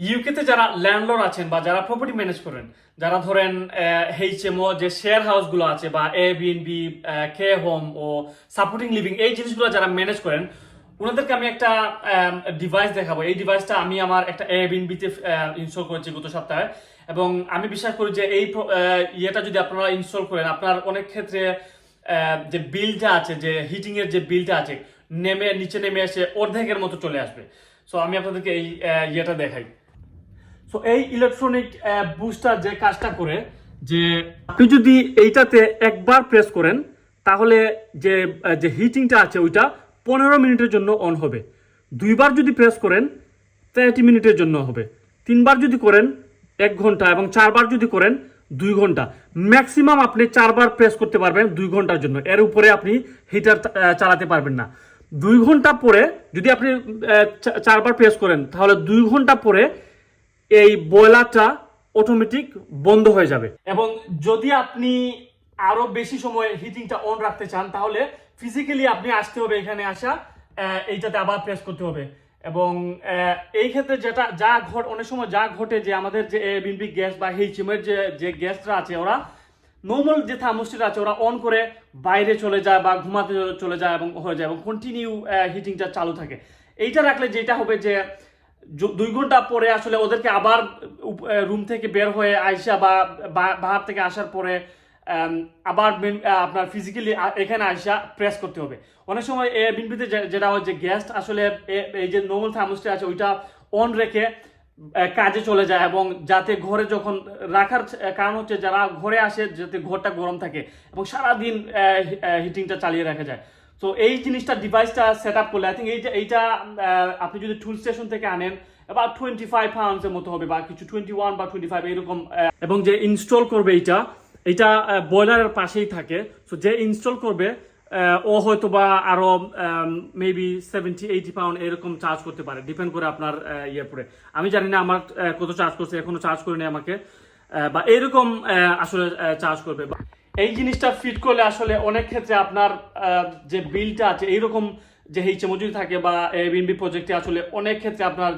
ইউকেতে যারা ল্যান্ডলর্ড আছেন বা যারা প্রপার্টি ম্যানেজ করেন, যারা ধরেন এইচএমও যে শেয়ার হাউসগুলো আছে বা এবিএনবি, কে হোম ও সাপোর্টিং লিভিং, এই জিনিসগুলো যারা ম্যানেজ করেন, ওনাদেরকে আমি একটা ডিভাইস দেখাবো। এই ডিভাইসটা আমি আমার একটা এবিএনবিতে ইনস্টল করেছি গত সপ্তাহে, এবং আমি বিশ্বাস করি যে এই ইয়েটা যদি আপনারা ইনস্টল করেন, আপনার অনেক ক্ষেত্রে যে বিলটা আছে, যে হিটিং এর যে বিলটা আছে, নিচে নেমে এসে অর্ধেকের মতো চলে আসবে। সো আমি আপনাদেরকে এই ইয়েটা দেখাই। সো এই ইলেকট্রনিক বুস্টার যে কাজটা করে, যে আপনি যদি এইটাতে একবার প্রেস করেন তাহলে যে যে হিটিংটা আছে ওইটা 15 মিনিটের জন্য অন হবে। দুইবার যদি প্রেস করেন 30 মিনিটের জন্য হবে। তিনবার যদি করেন 1 ঘন্টা, এবং 4বার যদি করেন 2 ঘন্টা। ম্যাক্সিমাম আপনি 4বার প্রেস করতে পারবেন 2 ঘন্টার জন্য, এর উপরে আপনি হিটার চালাতে পারবেন না। 2 ঘন্টা পরে যদি আপনি 4বার প্রেস করেন তাহলে 2 ঘন্টা পরে এই বয়লারটা অটোমেটিক বন্ধ হয়ে যাবে। এবং যদি আপনি আরো বেশি সময় হিটিংটা অন রাখতে চান তাহলে ফিজিক্যালি আপনি আসতে হবে, এখানে আসা এইটাতে আবার প্রেস করতে হবে। এবং এই ক্ষেত্রে অনেক সময় যা ঘটে যে আমাদের যে এবিএনবি গ্যাস বা এইচএমের যে গ্যাসটা আছে, ওরা নর্মাল যে থার্মোস্ট্যাট আছে ওরা অন করে বাইরে চলে যায় বা ঘুমাতে চলে যায় এবং হয়ে যায়, এবং কন্টিনিউ হিটিংটা চালু থাকে। এইটা রাখলে যেটা হবে যে 2 ঘন্টা পরে আসলে ওদেরকে আবার রুম থেকে বের হয়ে আইসা বা বাহার থেকে আসার পরে আবার আপনার ফিজিক্যালি এখানে আইসা প্রেস করতে হবে। অনেক সময় এবিএনবিতে যেটা হয় যে গ্যাস আসলে এই যে নর্মাল থার্মোস্ট্যাট আছে ওইটা অন রেখে কাজে চলে যায়, এবং যাতে ঘরে যখন রাখার কারণ হচ্ছে যারা ঘরে আসে যাতে ঘরটা গরম থাকে এবং সারাদিন হিটিংটা চালিয়ে রাখা যায়। তো এই জিনিসটা ডিভাইসটা সেট আপ করলে আই থিঙ্ক এইটা আপনি যদি টুল স্টেশন থেকে আনেন about 25 পাউন্ডসের মতো হবে, বা কিছু 21 বা 25 এরকম। এবং যে ইনস্টল করবে এইটা বয়লারের পাশেই থাকে। সো যে ইনস্টল করবে ও হয়তো বা আরো মেবি 70-80 পাউন্ড এরকম চার্জ করতে পারে, ডিপেন্ড করে আপনার ইয়ের পরে। আমি জানি না আমার কত চার্জ করছে, এখনো চার্জ করিনি আমাকে, বা এরকম আসলে চার্জ করবে। এই জিনিসটা ফিট করলে আসলে অনেক ক্ষেত্রে আপনার যে বিলটা আছে এইরকম যে এইচএমও যদি থাকে বা এবিএনবি প্রজেক্টে আসলে অনেক ক্ষেত্রে আপনার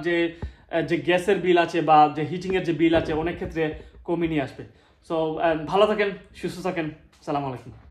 যে গ্যাসের বিল আছে বা যে হিটিং এর যে বিল আছে অনেক ক্ষেত্রে কমিয়ে নিয়ে আসবে। সো ভালো থাকেন, সুস্থ থাকেন, সালাম আলাইকুম।